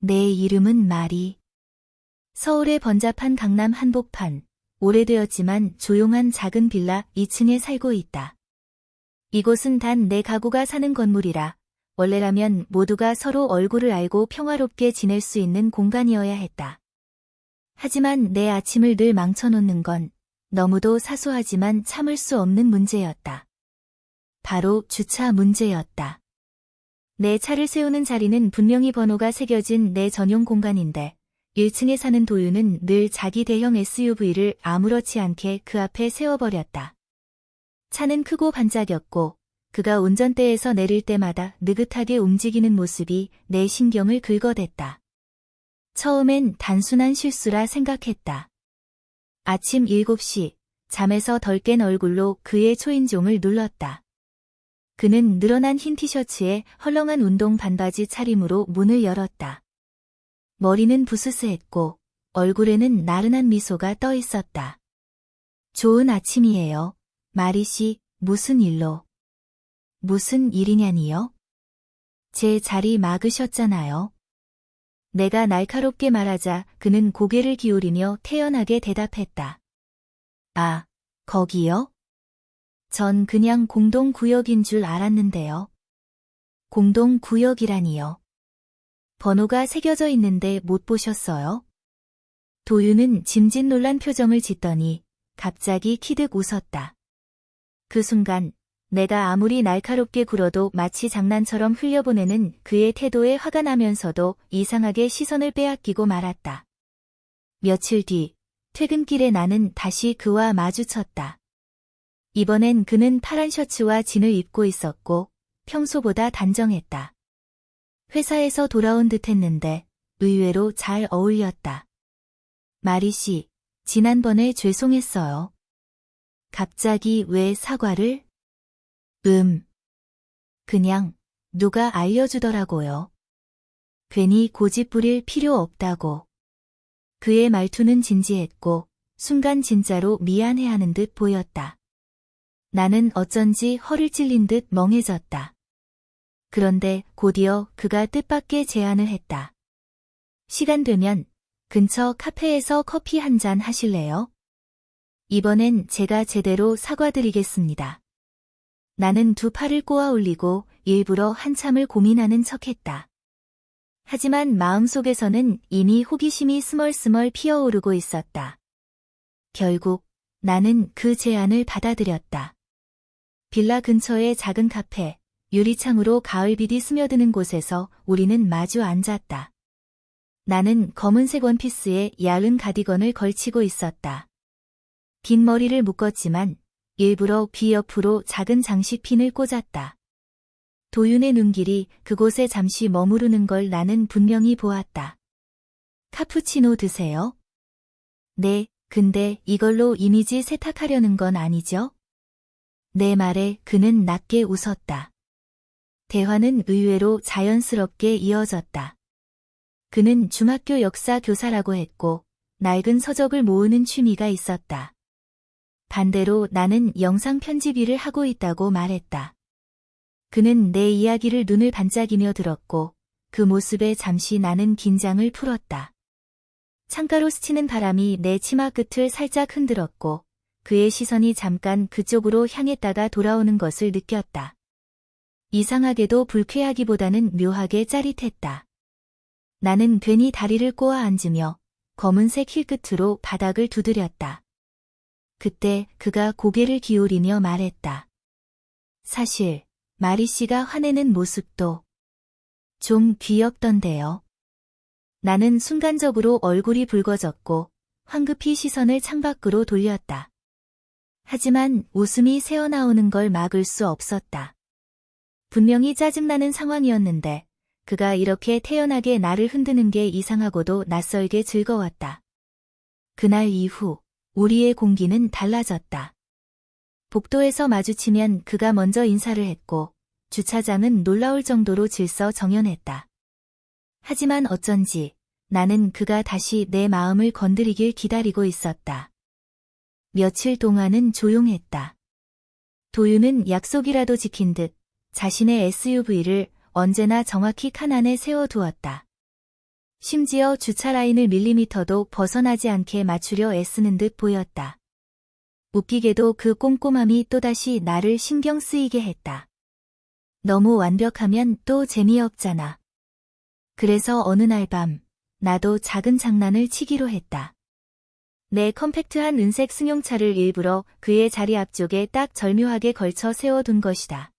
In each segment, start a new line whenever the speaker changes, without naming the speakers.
내 이름은 마리. 서울의 번잡한 강남 한복판, 오래되었지만 조용한 작은 빌라 2층에 살고 있다. 이곳은 단 내 가구가 사는 건물이라 원래라면 모두가 서로 얼굴을 알고 평화롭게 지낼 수 있는 공간이어야 했다. 하지만 내 아침을 늘 망쳐놓는 건 너무도 사소하지만 참을 수 없는 문제였다. 바로 주차 문제였다. 내 차를 세우는 자리는 분명히 번호가 새겨진 내 전용 공간인데 1층에 사는 도윤은 늘 자기 대형 SUV를 아무렇지 않게 그 앞에 세워버렸다. 차는 크고 반짝였고 그가 운전대에서 내릴 때마다 느긋하게 움직이는 모습이 내 신경을 긁어댔다. 처음엔 단순한 실수라 생각했다. 아침 7시, 잠에서 덜 깬 얼굴로 그의 초인종을 눌렀다. 그는 늘어난 흰 티셔츠에 헐렁한 운동 반바지 차림으로 문을 열었다. 머리는 부스스했고 얼굴에는 나른한 미소가 떠 있었다. 좋은 아침이에요. 마리 씨, 무슨 일로? 무슨 일이냐니요? 제 자리 막으셨잖아요. 내가 날카롭게 말하자 그는 고개를 기울이며 태연하게 대답했다. 아, 거기요? 전 그냥 공동구역인 줄 알았는데요. 공동구역이라니요. 번호가 새겨져 있는데 못 보셨어요? 도윤은 짐짓놀란 표정을 짓더니 갑자기 키득 웃었다. 그 순간 내가 아무리 날카롭게 굴어도 마치 장난처럼 흘려보내는 그의 태도에 화가 나면서도 이상하게 시선을 빼앗기고 말았다. 며칠 뒤 퇴근길에 나는 다시 그와 마주쳤다. 이번엔 그는 파란 셔츠와 진을 입고 있었고 평소보다 단정했다. 회사에서 돌아온 듯했는데 의외로 잘 어울렸다. 마리 씨, 지난번에 죄송했어요. 갑자기 왜 사과를? 그냥 누가 알려주더라고요. 괜히 고집 부릴 필요 없다고. 그의 말투는 진지했고 순간 진짜로 미안해하는 듯 보였다. 나는 어쩐지 허를 찔린 듯 멍해졌다. 그런데 곧이어 그가 뜻밖의 제안을 했다. 시간 되면 근처 카페에서 커피 한 잔 하실래요? 이번엔 제가 제대로 사과드리겠습니다. 나는 두 팔을 꼬아 올리고 일부러 한참을 고민하는 척했다. 하지만 마음속에서는 이미 호기심이 스멀스멀 피어오르고 있었다. 결국 나는 그 제안을 받아들였다. 빌라 근처의 작은 카페, 유리창으로 가을빛이 스며드는 곳에서 우리는 마주 앉았다. 나는 검은색 원피스에 얇은 가디건을 걸치고 있었다. 긴 머리를 묶었지만 일부러 귀 옆으로 작은 장식핀을 꽂았다. 도윤의 눈길이 그곳에 잠시 머무르는 걸 나는 분명히 보았다. 카푸치노 드세요? 네, 근데 이걸로 이미지 세탁하려는 건 아니죠? 내 말에 그는 낮게 웃었다. 대화는 의외로 자연스럽게 이어졌다. 그는 중학교 역사 교사라고 했고 낡은 서적을 모으는 취미가 있었다. 반대로 나는 영상 편집 일을 하고 있다고 말했다. 그는 내 이야기를 눈을 반짝이며 들었고 그 모습에 잠시 나는 긴장을 풀었다. 창가로 스치는 바람이 내 치마 끝을 살짝 흔들었고 그의 시선이 잠깐 그쪽으로 향했다가 돌아오는 것을 느꼈다. 이상하게도 불쾌하기보다는 묘하게 짜릿했다. 나는 괜히 다리를 꼬아 앉으며 검은색 힐끝으로 바닥을 두드렸다. 그때 그가 고개를 기울이며 말했다. 사실 마리 씨가 화내는 모습도 좀 귀엽던데요. 나는 순간적으로 얼굴이 붉어졌고 황급히 시선을 창밖으로 돌렸다. 하지만 웃음이 새어나오는 걸 막을 수 없었다. 분명히 짜증나는 상황이었는데 그가 이렇게 태연하게 나를 흔드는 게 이상하고도 낯설게 즐거웠다. 그날 이후 우리의 공기는 달라졌다. 복도에서 마주치면 그가 먼저 인사를 했고 주차장은 놀라울 정도로 질서정연했다. 하지만 어쩐지 나는 그가 다시 내 마음을 건드리길 기다리고 있었다. 며칠 동안은 조용했다. 도윤은 약속이라도 지킨 듯 자신의 SUV를 언제나 정확히 칸 안에 세워두었다. 심지어 주차 라인을 밀리미터도 벗어나지 않게 맞추려 애쓰는 듯 보였다. 웃기게도 그 꼼꼼함이 또다시 나를 신경 쓰이게 했다. 너무 완벽하면 또 재미없잖아. 그래서 어느 날 밤, 나도 작은 장난을 치기로 했다. 내 컴팩트한 은색 승용차를 일부러 그의 자리 앞쪽에 딱 절묘하게 걸쳐 세워둔 것이다.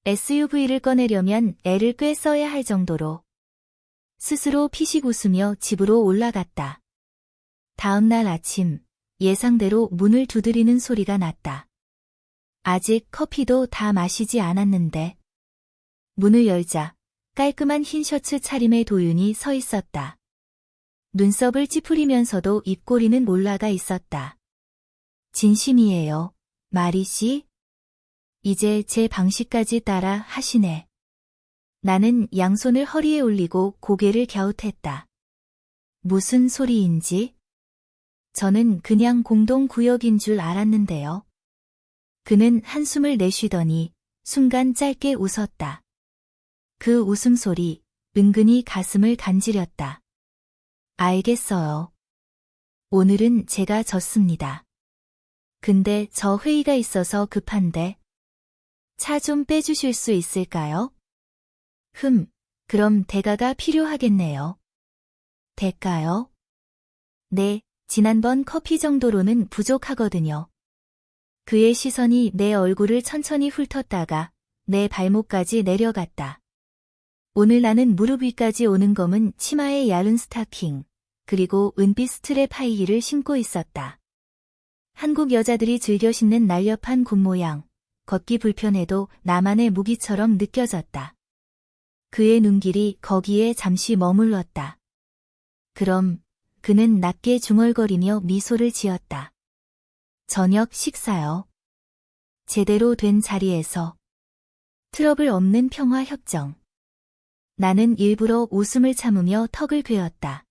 SUV를 꺼내려면 애를 꽤 써야 할 정도로. 스스로 피식 웃으며 집으로 올라갔다. 다음 날 아침, 예상대로 문을 두드리는 소리가 났다. 아직 커피도 다 마시지 않았는데. 문을 열자 깔끔한 흰 셔츠 차림의 도윤이 서 있었다. 눈썹을 찌푸리면서도 입꼬리는 올라가 있었다. 진심이에요, 마리 씨? 이제 제 방식까지 따라 하시네. 나는 양손을 허리에 올리고 고개를 갸웃했다. 무슨 소리인지? 저는 그냥 공동구역인 줄 알았는데요. 그는 한숨을 내쉬더니 순간 짧게 웃었다. 그 웃음소리, 은근히 가슴을 간지렸다. 알겠어요. 오늘은 제가 졌습니다. 근데 저 회의가 있어서 급한데. 차 좀 빼주실 수 있을까요? 그럼 대가가 필요하겠네요. 대가요? 네, 지난번 커피 정도로는 부족하거든요. 그의 시선이 내 얼굴을 천천히 훑었다가 내 발목까지 내려갔다. 오늘 나는 무릎 위까지 오는 검은 치마에 얇은 스타킹, 그리고 은빛 스트랩 하이힐을 신고 있었다. 한국 여자들이 즐겨 신는 날렵한 굽 모양, 걷기 불편해도 나만의 무기처럼 느껴졌다. 그의 눈길이 거기에 잠시 머물렀다. 그럼 그는 낮게 중얼거리며 미소를 지었다. 저녁 식사요. 제대로 된 자리에서. 트러블 없는 평화 협정. 나는 일부러 웃음을 참으며 턱을 괴었다.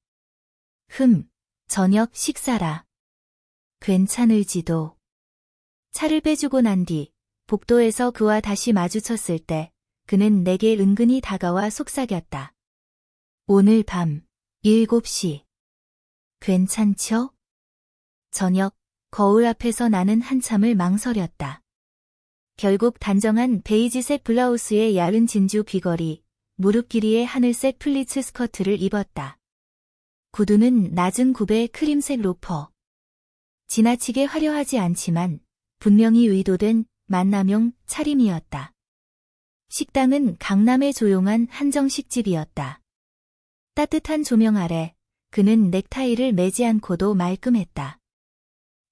저녁 식사라. 괜찮을지도. 차를 빼주고 난 뒤 복도에서 그와 다시 마주쳤을 때 그는 내게 은근히 다가와 속삭였다. 오늘 밤 7시. 괜찮죠? 저녁 거울 앞에서 나는 한참을 망설였다. 결국 단정한 베이지색 블라우스에 얇은 진주 귀걸이, 무릎 길이의 하늘색 플리츠 스커트를 입었다. 구두는 낮은 굽의 크림색 로퍼. 지나치게 화려하지 않지만 분명히 의도된 만남용 차림이었다. 식당은 강남의 조용한 한정식 집이었다. 따뜻한 조명 아래 그는 넥타이를 매지 않고도 말끔했다.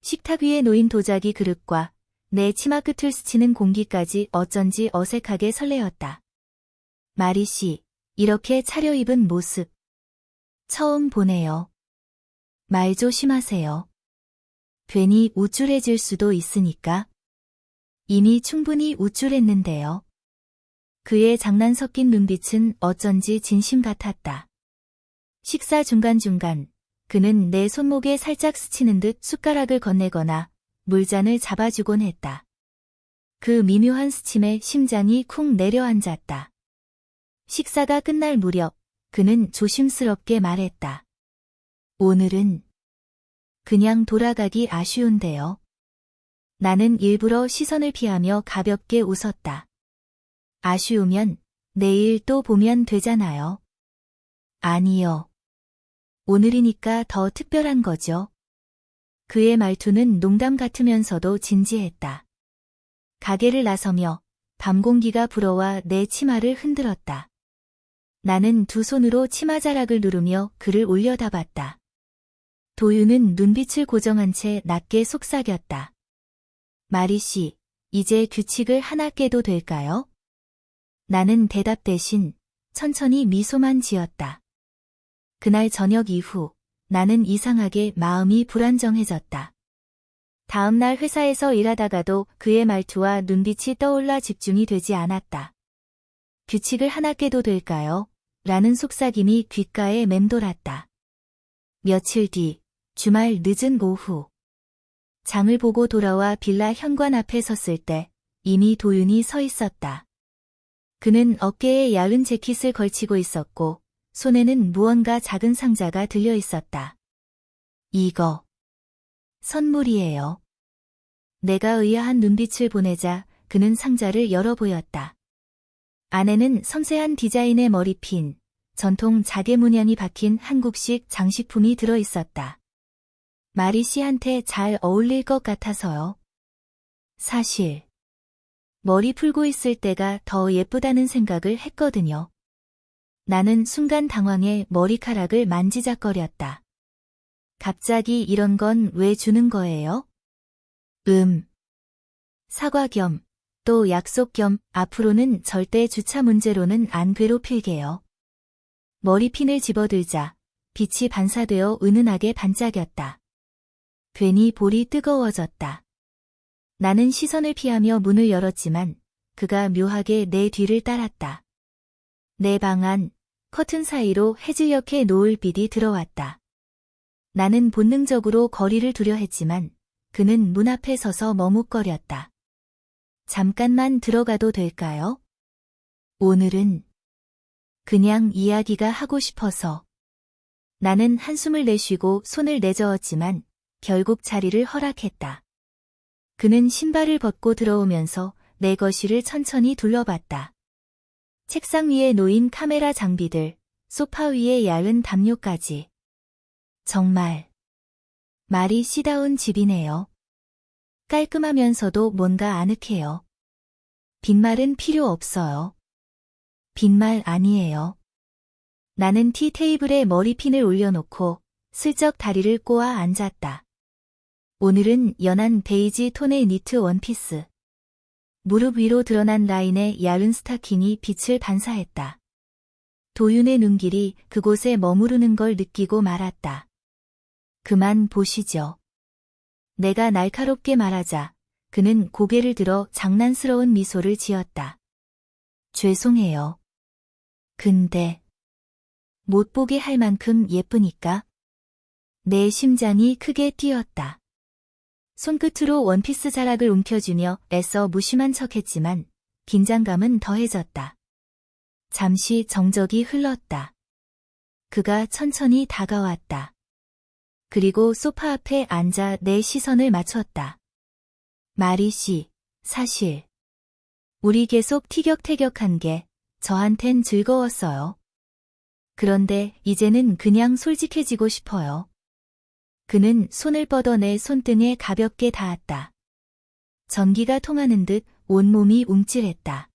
식탁 위에 놓인 도자기 그릇과 내 치마 끝을 스치는 공기까지 어쩐지 어색하게 설레었다. 마리 씨, 이렇게 차려입은 모습. 처음 보네요. 말 조심하세요. 괜히 우쭐해질 수도 있으니까. 이미 충분히 우쭐했는데요. 그의 장난 섞인 눈빛은 어쩐지 진심 같았다. 식사 중간중간 그는 내 손목에 살짝 스치는 듯 숟가락을 건네거나 물잔을 잡아주곤 했다. 그 미묘한 스침에 심장이 쿵 내려앉았다. 식사가 끝날 무렵 그는 조심스럽게 말했다. 오늘은 그냥 돌아가기 아쉬운데요. 나는 일부러 시선을 피하며 가볍게 웃었다. 아쉬우면 내일 또 보면 되잖아요. 아니요. 오늘이니까 더 특별한 거죠. 그의 말투는 농담 같으면서도 진지했다. 가게를 나서며 밤 공기가 불어와 내 치마를 흔들었다. 나는 두 손으로 치마자락을 누르며 그를 올려다봤다. 도윤은 눈빛을 고정한 채 낮게 속삭였다. 마리 씨, 이제 규칙을 하나 깨도 될까요? 나는 대답 대신 천천히 미소만 지었다. 그날 저녁 이후 나는 이상하게 마음이 불안정해졌다. 다음 날 회사에서 일하다가도 그의 말투와 눈빛이 떠올라 집중이 되지 않았다. 규칙을 하나 깨도 될까요? 라는 속삭임이 귓가에 맴돌았다. 며칠 뒤, 주말 늦은 오후. 장을 보고 돌아와 빌라 현관 앞에 섰을 때 이미 도윤이 서 있었다. 그는 어깨에 얇은 재킷을 걸치고 있었고 손에는 무언가 작은 상자가 들려 있었다. 이거 선물이에요. 내가 의아한 눈빛을 보내자 그는 상자를 열어 보였다. 안에는 섬세한 디자인의 머리핀, 전통 자개 문양이 박힌 한국식 장식품이 들어 있었다. 마리 씨한테 잘 어울릴 것 같아서요. 사실 머리 풀고 있을 때가 더 예쁘다는 생각을 했거든요. 나는 순간 당황해 머리카락을 만지작거렸다. 갑자기 이런 건 왜 주는 거예요? 사과 겸, 또 약속 겸 앞으로는 절대 주차 문제로는 안 괴롭힐게요. 머리핀을 집어들자 빛이 반사되어 은은하게 반짝였다. 괜히 볼이 뜨거워졌다. 나는 시선을 피하며 문을 열었지만 그가 묘하게 내 뒤를 따랐다. 내 방 안, 커튼 사이로 해질녘의 노을빛이 들어왔다. 나는 본능적으로 거리를 두려 했지만 그는 문 앞에 서서 머뭇거렸다. 잠깐만 들어가도 될까요? 오늘은 그냥 이야기가 하고 싶어서. 나는 한숨을 내쉬고 손을 내저었지만 결국 자리를 허락했다. 그는 신발을 벗고 들어오면서 내 거실을 천천히 둘러봤다. 책상 위에 놓인 카메라 장비들, 소파 위에 얇은 담요까지. 정말 마리 씨다운 집이네요. 깔끔하면서도 뭔가 아늑해요. 빈말은 필요 없어요. 빈말 아니에요. 나는 티 테이블에 머리핀을 올려놓고 슬쩍 다리를 꼬아 앉았다. 오늘은 연한 베이지 톤의 니트 원피스. 무릎 위로 드러난 라인의 얇은 스타킹이 빛을 반사했다. 도윤의 눈길이 그곳에 머무르는 걸 느끼고 말았다. 그만 보시죠. 내가 날카롭게 말하자 그는 고개를 들어 장난스러운 미소를 지었다. 죄송해요. 근데 못 보게 할 만큼 예쁘니까. 내 심장이 크게 뛰었다. 손끝으로 원피스 자락을 움켜쥐며 애써 무심한 척했지만 긴장감은 더해졌다. 잠시 정적이 흘렀다. 그가 천천히 다가왔다. 그리고 소파 앞에 앉아 내 시선을 맞췄다. 마리 씨, 사실 우리 계속 티격태격한 게 저한텐 즐거웠어요. 그런데 이제는 그냥 솔직해지고 싶어요. 그는 손을 뻗어 내 손등에 가볍게 닿았다. 전기가 통하는 듯 온몸이 움찔했다.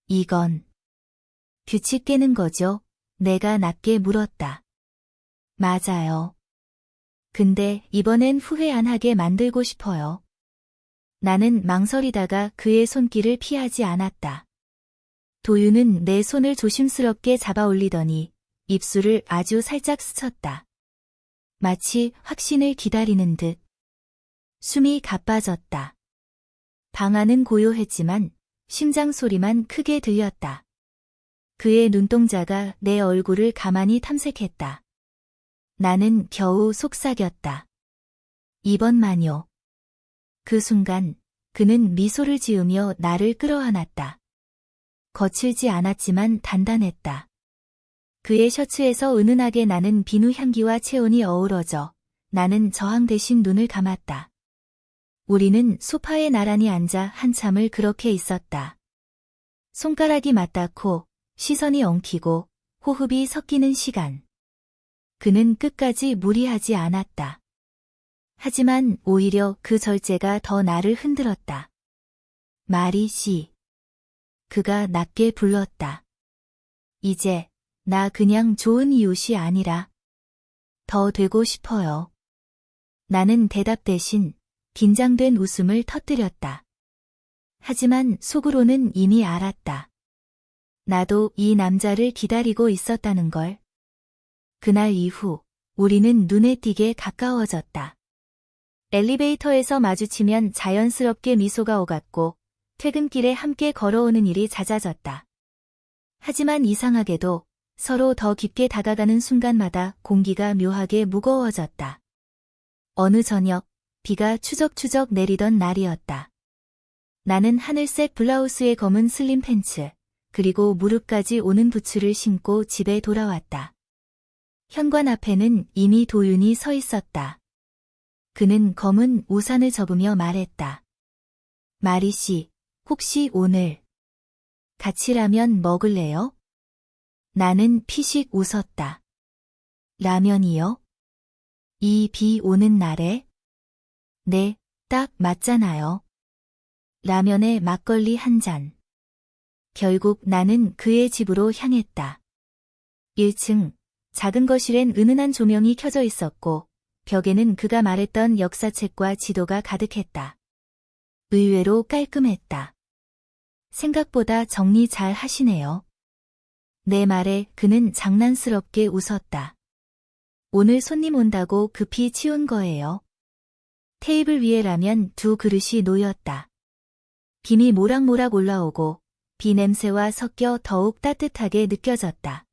이건 규칙 깨는 거죠? 내가 낮게 물었다. 맞아요. 근데 이번엔 후회 안 하게 만들고 싶어요. 나는 망설이다가 그의 손길을 피하지 않았다. 도윤은 내 손을 조심스럽게 잡아 올리더니 입술을 아주 살짝 스쳤다. 마치 확신을 기다리는 듯. 숨이 가빠졌다. 방 안은 고요했지만 심장 소리만 크게 들렸다. 그의 눈동자가 내 얼굴을 가만히 탐색했다. 나는 겨우 속삭였다. 이번만요. 그 순간 그는 미소를 지으며 나를 끌어안았다. 거칠지 않았지만 단단했다. 그의 셔츠에서 은은하게 나는 비누 향기와 체온이 어우러져 나는 저항 대신 눈을 감았다. 우리는 소파에 나란히 앉아 한참을 그렇게 있었다. 손가락이 맞닿고 시선이 엉키고 호흡이 섞이는 시간. 그는 끝까지 무리하지 않았다. 하지만 오히려 그 절제가 더 나를 흔들었다. 마리 씨. 그가 낮게 불렀다. 이제 나 그냥 좋은 이웃이 아니라 더 되고 싶어요. 나는 대답 대신 긴장된 웃음을 터뜨렸다. 하지만 속으로는 이미 알았다. 나도 이 남자를 기다리고 있었다는 걸. 그날 이후 우리는 눈에 띄게 가까워졌다. 엘리베이터에서 마주치면 자연스럽게 미소가 오갔고 퇴근길에 함께 걸어오는 일이 잦아졌다. 하지만 이상하게도 서로 더 깊게 다가가는 순간마다 공기가 묘하게 무거워졌다. 어느 저녁 비가 추적추적 내리던 날이었다. 나는 하늘색 블라우스에 검은 슬림 팬츠, 그리고 무릎까지 오는 부츠를 신고 집에 돌아왔다. 현관 앞에는 이미 도윤이 서 있었다. 그는 검은 우산을 접으며 말했다. 마리 씨, 혹시 오늘 같이 라면 먹을래요? 나는 피식 웃었다. 라면이요? 이 비 오는 날에? 네, 딱 맞잖아요. 라면에 막걸리 한 잔. 결국 나는 그의 집으로 향했다. 1층, 작은 거실엔 은은한 조명이 켜져 있었고, 벽에는 그가 말했던 역사책과 지도가 가득했다. 의외로 깔끔했다. 생각보다 정리 잘 하시네요. 내 말에 그는 장난스럽게 웃었다. 오늘 손님 온다고 급히 치운 거예요. 테이블 위에 라면 2그릇이 놓였다. 김이 모락모락 올라오고 비 냄새와 섞여 더욱 따뜻하게 느껴졌다.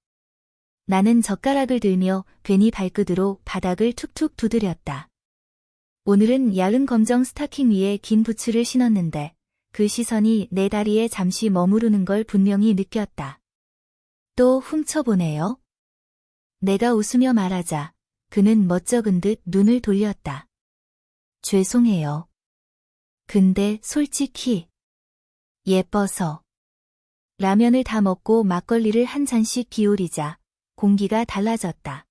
나는 젓가락을 들며 괜히 발끝으로 바닥을 툭툭 두드렸다. 오늘은 얇은 검정 스타킹 위에 긴 부츠를 신었는데 그 시선이 내 다리에 잠시 머무르는 걸 분명히 느꼈다. 또 훔쳐보네요. 내가 웃으며 말하자 그는 멋쩍은 듯 눈을 돌렸다. 죄송해요. 근데 솔직히 예뻐서. 라면을 다 먹고 막걸리를 한 잔씩 기울이자 공기가 달라졌다.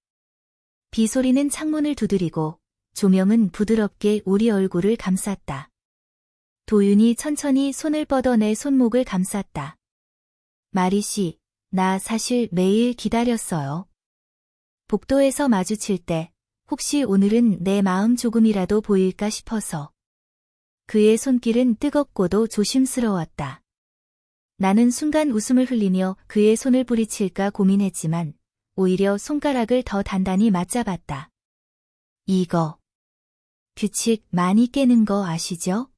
비 소리는 창문을 두드리고 조명은 부드럽게 우리 얼굴을 감쌌다. 도윤이 천천히 손을 뻗어 내 손목을 감쌌다. 마리 씨, 나 사실 매일 기다렸어요. 복도에서 마주칠 때 혹시 오늘은 내 마음 조금이라도 보일까 싶어서. 그의 손길은 뜨겁고도 조심스러웠다. 나는 순간 웃음을 흘리며 그의 손을 뿌리칠까 고민했지만 오히려 손가락을 더 단단히 맞잡았다. 이거 규칙 많이 깨는 거 아시죠?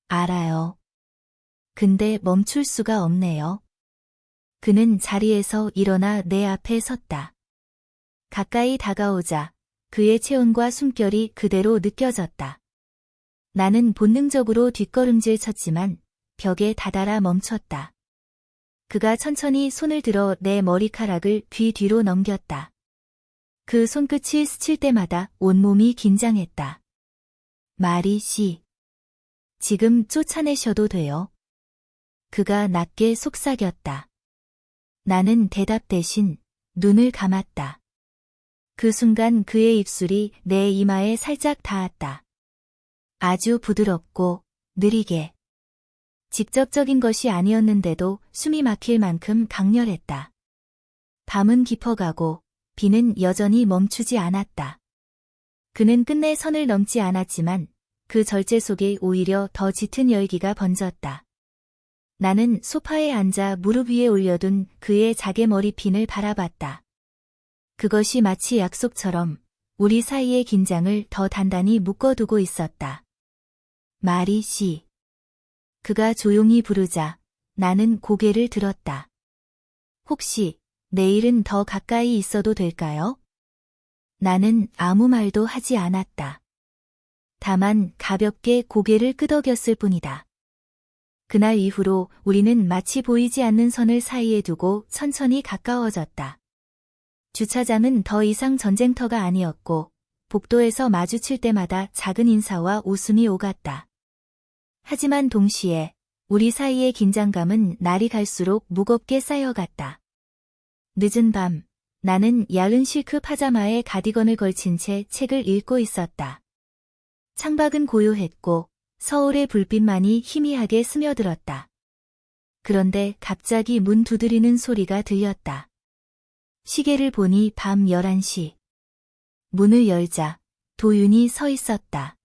알아요. 근데 멈출 수가 없네요. 그는 자리에서 일어나 내 앞에 섰다. 가까이 다가오자 그의 체온과 숨결이 그대로 느껴졌다. 나는 본능적으로 뒷걸음질 쳤지만 벽에 다다라 멈췄다. 그가 천천히 손을 들어 내 머리카락을 귀 뒤로 넘겼다. 그 손끝이 스칠 때마다 온몸이 긴장했다. 마리 씨. 지금 쫓아내셔도 돼요. 그가 낮게 속삭였다. 나는 대답 대신 눈을 감았다. 그 순간 그의 입술이 내 이마에 살짝 닿았다. 아주 부드럽고 느리게. 직접적인 것이 아니었는데도 숨이 막힐 만큼 강렬했다. 밤은 깊어가고 비는 여전히 멈추지 않았다. 그는 끝내 선을 넘지 않았지만 그 절제 속에 오히려 더 짙은 열기가 번졌다. 나는 소파에 앉아 무릎 위에 올려둔 그의 자개 머리핀을 바라봤다. 그것이 마치 약속처럼 우리 사이의 긴장을 더 단단히 묶어두고 있었다. 마리 씨. 그가 조용히 부르자 나는 고개를 들었다. 혹시 내일은 더 가까이 있어도 될까요? 나는 아무 말도 하지 않았다. 다만 가볍게 고개를 끄덕였을 뿐이다. 그날 이후로 우리는 마치 보이지 않는 선을 사이에 두고 천천히 가까워졌다. 주차장은 더 이상 전쟁터가 아니었고 복도에서 마주칠 때마다 작은 인사와 웃음이 오갔다. 하지만 동시에 우리 사이의 긴장감은 날이 갈수록 무겁게 쌓여갔다. 늦은 밤, 나는 얇은 실크 파자마에 가디건을 걸친 채 책을 읽고 있었다. 창밖은 고요했고 서울의 불빛만이 희미하게 스며들었다. 그런데 갑자기 문 두드리는 소리가 들렸다. 시계를 보니 밤 11시. 문을 열자 도윤이 서 있었다.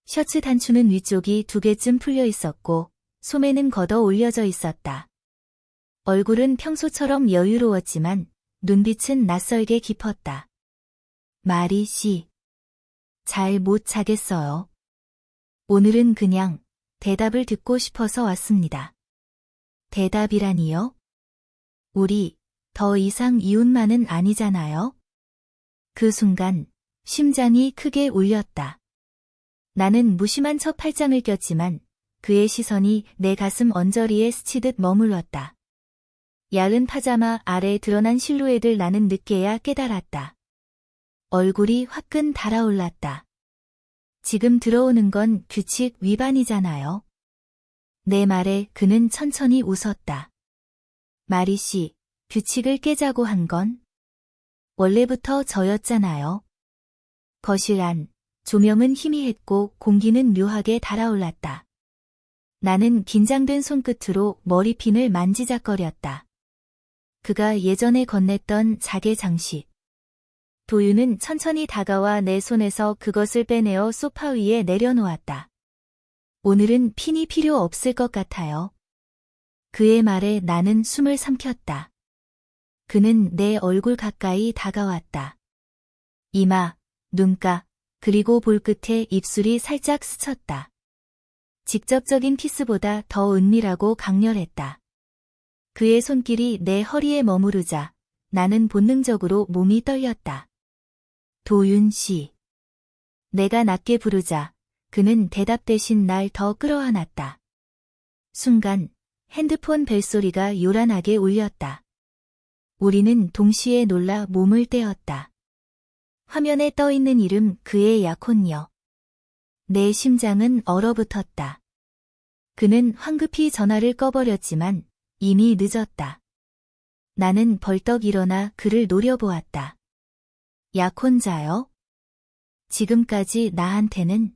셔츠 단추는 위쪽이 2개쯤 풀려 있었고 소매는 걷어 올려져 있었다. 얼굴은 평소처럼 여유로웠지만 눈빛은 낯설게 깊었다. 마리 씨. 잘 못 자겠어요. 오늘은 그냥 대답을 듣고 싶어서 왔습니다. 대답이라니요? 우리 더 이상 이웃만은 아니잖아요? 그 순간 심장이 크게 울렸다. 나는 무심한 척 팔짱을 꼈지만 그의 시선이 내 가슴 언저리에 스치듯 머물렀다. 야은 파자마 아래 드러난 실루엣을 나는 늦게야 깨달았다. 얼굴이 화끈 달아올랐다. 지금 들어오는 건 규칙 위반이잖아요. 내 말에 그는 천천히 웃었다. 마리 씨, 규칙을 깨자고 한 건 원래부터 저였잖아요. 거실 안, 조명은 희미했고 공기는 묘하게 달아올랐다. 나는 긴장된 손끝으로 머리핀을 만지작거렸다. 그가 예전에 건넸던 자개 장식. 도윤은 천천히 다가와 내 손에서 그것을 빼내어 소파 위에 내려놓았다. 오늘은 핀이 필요 없을 것 같아요. 그의 말에 나는 숨을 삼켰다. 그는 내 얼굴 가까이 다가왔다. 이마, 눈가, 그리고 볼끝에 입술이 살짝 스쳤다. 직접적인 키스보다 더 은밀하고 강렬했다. 그의 손길이 내 허리에 머무르자 나는 본능적으로 몸이 떨렸다. 도윤 씨. 내가 낮게 부르자 그는 대답 대신 날 더 끌어안았다. 순간 핸드폰 벨소리가 요란하게 울렸다. 우리는 동시에 놀라 몸을 떼었다. 화면에 떠있는 이름 그의 약혼녀. 내 심장은 얼어붙었다. 그는 황급히 전화를 꺼버렸지만 이미 늦었다. 나는 벌떡 일어나 그를 노려보았다. 약혼자요? 지금까지 나한테는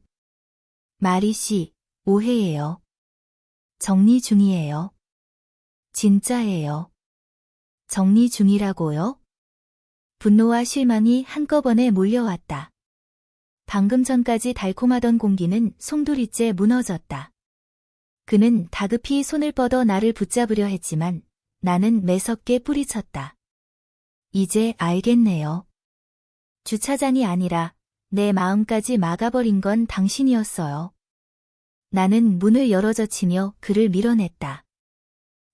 마리 씨, 오해예요. 정리 중이에요. 진짜예요. 정리 중이라고요? 분노와 실망이 한꺼번에 몰려왔다. 방금 전까지 달콤하던 공기는 송두리째 무너졌다. 그는 다급히 손을 뻗어 나를 붙잡으려 했지만 나는 매섭게 뿌리쳤다. 이제 알겠네요. 주차장이 아니라 내 마음까지 막아버린 건 당신이었어요. 나는 문을 열어젖히며 그를 밀어냈다.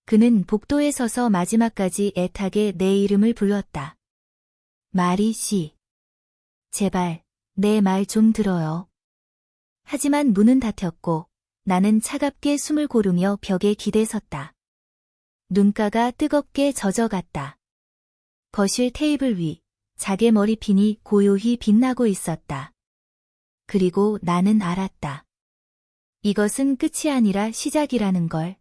그는 복도에 서서 마지막까지 애타게 내 이름을 불렀다. 마리 씨. 제발, 내 말 좀 들어요. 하지만 문은 닫혔고 나는 차갑게 숨을 고르며 벽에 기대섰다. 눈가가 뜨겁게 젖어갔다. 거실 테이블 위, 자개 머리핀이 고요히 빛나고 있었다. 그리고 나는 알았다. 이것은 끝이 아니라 시작이라는 걸.